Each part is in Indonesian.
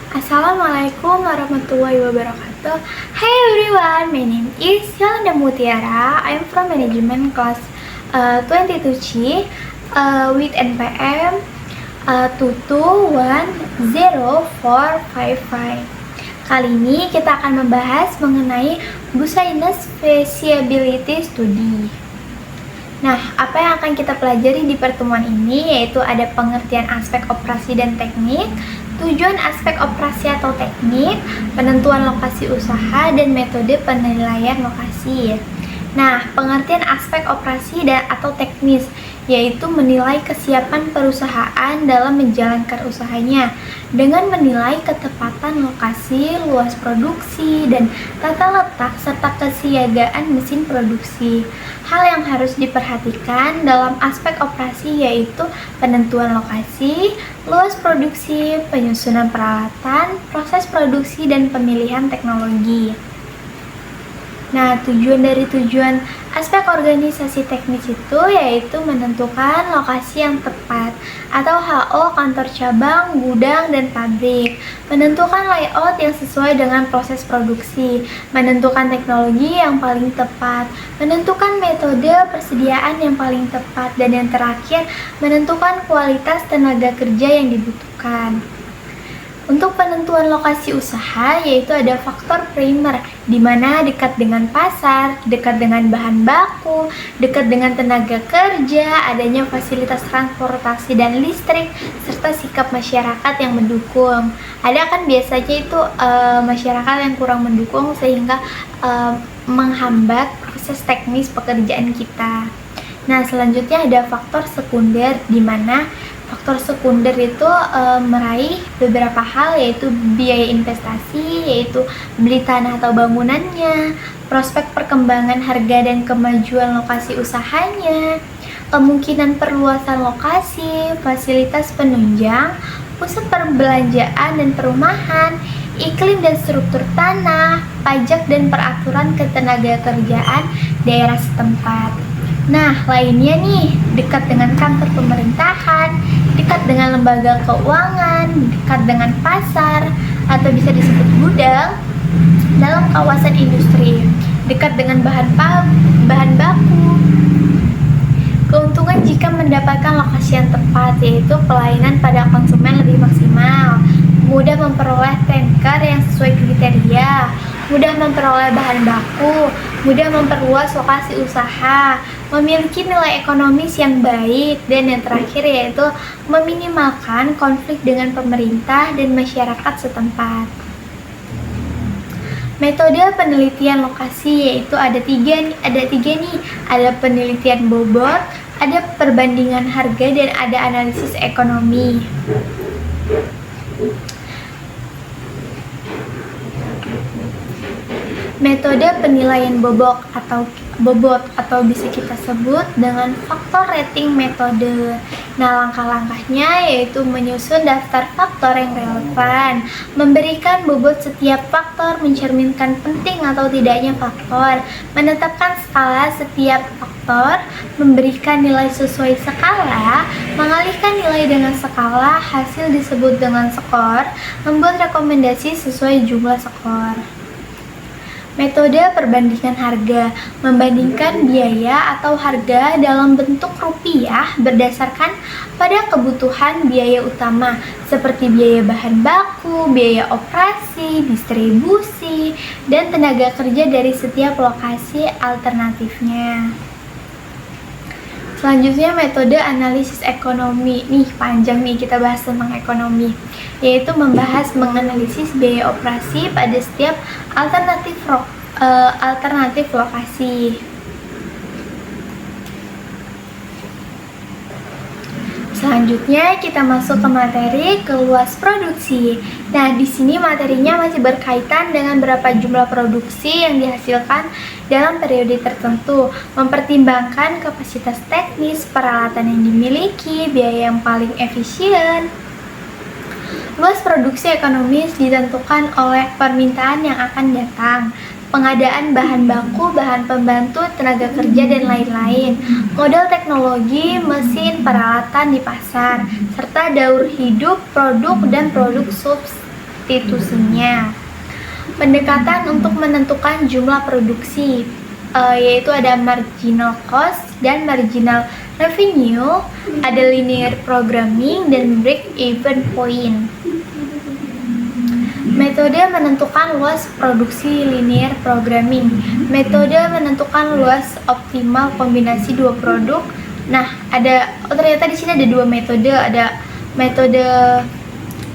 Assalamualaikum warahmatullahi wabarakatuh. Hey everyone, my name is Yolanda Mutiara. I'm from management class 22C with NPM 2210455. Kali ini kita akan membahas mengenai Business Feasibility Study. Nah, apa yang akan kita pelajari di pertemuan ini yaitu ada pengertian aspek operasi dan teknik, tujuan aspek operasi atau teknik, penentuan lokasi usaha, dan metode penilaian lokasi. Nah, pengertian aspek operasi dan atau teknis yaitu menilai kesiapan perusahaan dalam menjalankan usahanya dengan menilai ketepatan lokasi, luas produksi, dan tata letak serta kesiagaan mesin produksi. Hal yang harus diperhatikan dalam aspek operasi yaitu penentuan lokasi, luas produksi, penyusunan peralatan, proses produksi, dan pemilihan teknologi. Nah, tujuan aspek organisasi teknis itu yaitu menentukan lokasi yang tepat atau HO kantor cabang, gudang, dan pabrik, menentukan layout yang sesuai dengan proses produksi, menentukan teknologi yang paling tepat, menentukan metode persediaan yang paling tepat, dan yang terakhir, menentukan kualitas tenaga kerja yang dibutuhkan. Untuk penentuan lokasi usaha yaitu ada faktor primer di mana dekat dengan pasar, dekat dengan bahan baku, dekat dengan tenaga kerja, adanya fasilitas transportasi dan listrik, serta sikap masyarakat yang mendukung. Ada kan biasanya itu masyarakat yang kurang mendukung sehingga menghambat proses teknis pekerjaan kita. Nah, selanjutnya ada faktor sekunder di mana faktor sekunder itu meraih beberapa hal yaitu biaya investasi, yaitu beli tanah atau bangunannya, prospek perkembangan harga dan kemajuan lokasi usahanya, kemungkinan perluasan lokasi, fasilitas penunjang, pusat perbelanjaan dan perumahan, iklim dan struktur tanah, pajak dan peraturan ketenaga kerjaan daerah setempat. Nah, lainnya nih, dekat dengan kantor pemerintahan, dekat dengan lembaga keuangan, dekat dengan pasar, atau bisa disebut gudang dalam kawasan industri, dekat dengan bahan baku. Keuntungan jika mendapatkan lokasi yang tepat, yaitu pelayanan pada konsumen lebih maksimal, mudah memperoleh tanker yang sesuai kriteria, mudah memperoleh bahan baku, mudah memperluas lokasi usaha, memiliki nilai ekonomis yang baik, dan yang terakhir yaitu meminimalkan konflik dengan pemerintah dan masyarakat setempat. Metode penelitian lokasi yaitu ada tiga nih, ada penelitian bobot, ada perbandingan harga, dan ada analisis ekonomi. Metode penilaian bobot atau bisa kita sebut dengan faktor rating metode. Nah, langkah-langkahnya yaitu menyusun daftar faktor yang relevan, memberikan bobot setiap faktor, mencerminkan penting atau tidaknya faktor, menetapkan skala setiap faktor, memberikan nilai sesuai skala, mengalihkan nilai dengan skala, hasil disebut dengan skor, membuat rekomendasi sesuai jumlah skor. Metode perbandingan harga, membandingkan biaya atau harga dalam bentuk rupiah berdasarkan pada kebutuhan biaya utama seperti biaya bahan baku, biaya operasi, distribusi, dan tenaga kerja dari setiap lokasi alternatifnya. Selanjutnya metode analisis ekonomi. Nih panjang nih, kita bahas tentang ekonomi, yaitu membahas menganalisis biaya operasi pada setiap alternatif lokasi. Selanjutnya kita masuk ke materi luas produksi. Nah, di sini materinya masih berkaitan dengan berapa jumlah produksi yang dihasilkan dalam periode tertentu, mempertimbangkan kapasitas teknis, peralatan yang dimiliki, biaya yang paling efisien. Luas produksi ekonomis ditentukan oleh permintaan yang akan datang, pengadaan bahan baku, bahan pembantu, tenaga kerja, dan lain-lain, model teknologi, mesin, peralatan di pasar, serta daur hidup produk dan produk institusinya. Pendekatan untuk menentukan jumlah produksi, yaitu ada marginal cost dan marginal revenue, ada linear programming dan break-even point. Metode menentukan luas produksi linear programming. Metode menentukan luas optimal kombinasi dua produk. Nah, ternyata di sini ada dua metode. Ada metode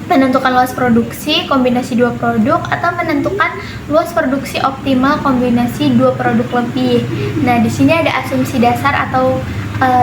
menentukan luas produksi kombinasi dua produk atau menentukan luas produksi optimal kombinasi dua produk lebih. Nah, di sini ada asumsi dasar atau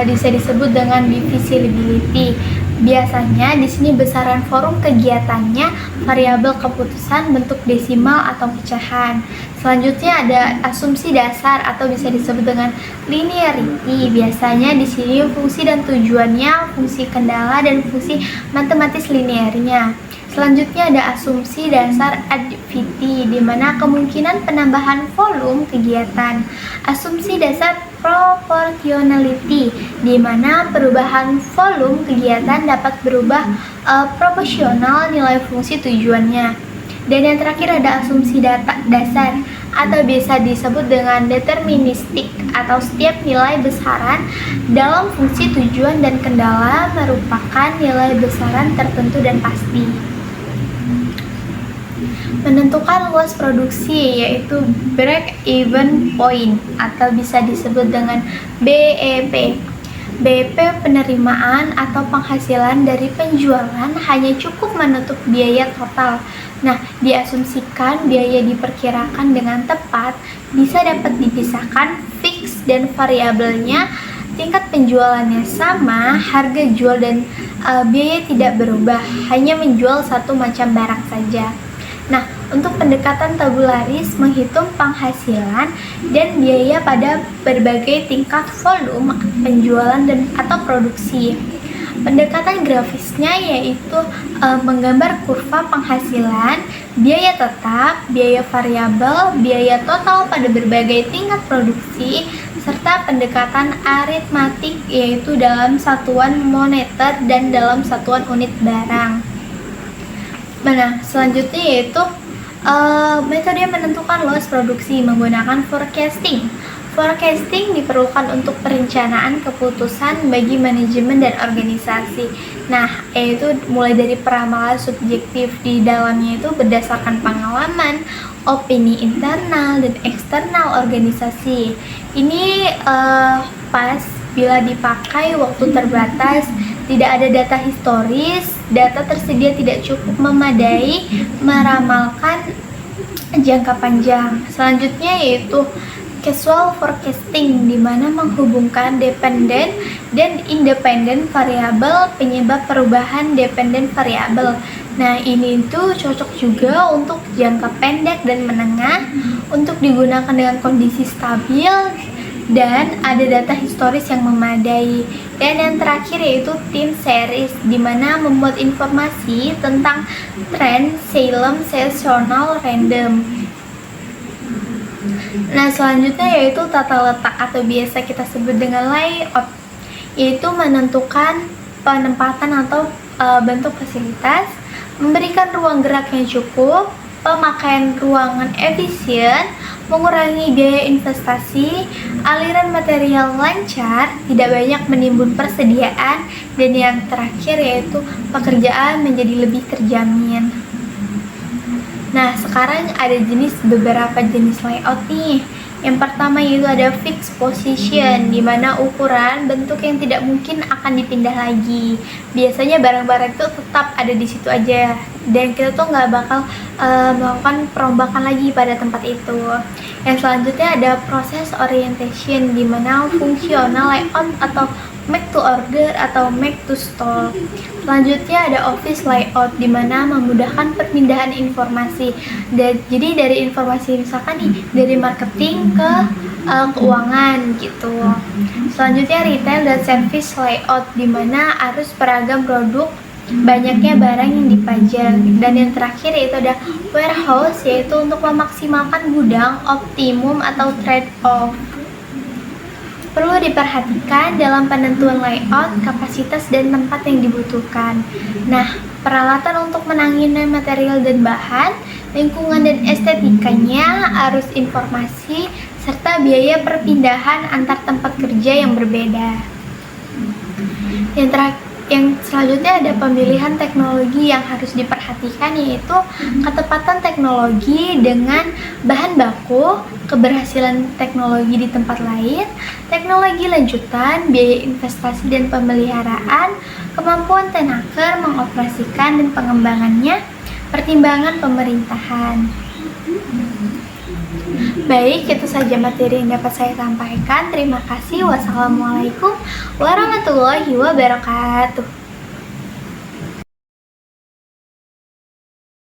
bisa disebut dengan divisibility. Biasanya di sini besaran forum kegiatannya variabel keputusan bentuk desimal atau pecahan. Selanjutnya ada asumsi dasar atau bisa disebut dengan linearity. Biasanya di sini fungsi dan tujuannya, fungsi kendala dan fungsi matematis linearnya. Selanjutnya ada asumsi dasar additivity, di mana kemungkinan penambahan volume kegiatan. Asumsi dasar proportionality, di mana perubahan volume kegiatan dapat berubah proporsional nilai fungsi tujuannya. Dan yang terakhir ada asumsi dasar atau bisa disebut dengan deterministik, atau setiap nilai besaran dalam fungsi tujuan dan kendala merupakan nilai besaran tertentu dan pasti. Menentukan luas produksi, yaitu break-even point atau bisa disebut dengan BEP. BEP penerimaan atau penghasilan dari penjualan hanya cukup menutup biaya total. Nah, diasumsikan biaya diperkirakan dengan tepat bisa dapat dipisahkan fix dan variabelnya. Tingkat penjualannya sama, harga jual dan biaya tidak berubah, hanya menjual satu macam barang saja. Nah, untuk pendekatan tabularis menghitung penghasilan dan biaya pada berbagai tingkat volume penjualan dan atau produksi. Pendekatan grafisnya yaitu menggambar kurva penghasilan, biaya tetap, biaya variabel, biaya total pada berbagai tingkat produksi, serta pendekatan aritmatik yaitu dalam satuan moneter dan dalam satuan unit barang. Nah, selanjutnya yaitu metode menentukan luas produksi menggunakan forecasting. Forecasting diperlukan untuk perencanaan keputusan bagi manajemen dan organisasi. Nah, yaitu mulai dari peramalan subjektif di dalamnya itu berdasarkan pengalaman, opini internal dan eksternal organisasi. Ini pas bila dipakai waktu terbatas, tidak ada data historis, data tersedia tidak cukup memadai meramalkan jangka panjang. Selanjutnya yaitu casual forecasting, di mana menghubungkan dependen dan independen variabel penyebab perubahan dependen variabel. Nah, ini tuh cocok juga untuk jangka pendek dan menengah, untuk digunakan dengan kondisi stabil dan ada data historis yang memadai. Dan yang terakhir yaitu time series, di mana membuat informasi tentang tren Salem seasonal random. Nah, selanjutnya yaitu tata letak atau biasa kita sebut dengan layout, yaitu menentukan penempatan atau bentuk fasilitas, memberikan ruang gerak yang cukup, pemakaian ruangan efisien, mengurangi biaya investasi, aliran material lancar, tidak banyak menimbun persediaan, dan yang terakhir yaitu pekerjaan menjadi lebih terjamin. Nah, sekarang ada beberapa jenis layout nih. Yang pertama yaitu ada fixed position, di mana ukuran bentuk yang tidak mungkin akan dipindah lagi. Biasanya barang-barang itu tetap ada di situ aja, dan kita tuh nggak bakal melakukan perombakan lagi pada tempat itu. Yang selanjutnya ada process orientation, di mana fungsional layout atau make to order atau make to stock. Selanjutnya ada office layout, di mana memudahkan perpindahan informasi. Jadi dari informasi misalkan nih dari marketing ke keuangan gitu. Selanjutnya retail dan service layout, di mana arus beragam produk, banyaknya barang yang dipajang. Dan yang terakhir yaitu ada warehouse, yaitu untuk memaksimalkan gudang optimum atau trade off. Perlu diperhatikan dalam penentuan layout, kapasitas dan tempat yang dibutuhkan. Nah, peralatan untuk menangani material dan bahan, lingkungan dan estetikanya, arus informasi, serta biaya perpindahan antar tempat kerja yang berbeda. Yang selanjutnya ada pemilihan teknologi yang harus diperhatikan, yaitu ketepatan teknologi dengan bahan baku, keberhasilan teknologi di tempat lain, teknologi lanjutan, biaya investasi dan pemeliharaan, kemampuan tenaker mengoperasikan dan pengembangannya, pertimbangan pemerintahan. Baik, itu saja materi yang dapat saya sampaikan. Terima kasih. Wassalamualaikum warahmatullahi wabarakatuh.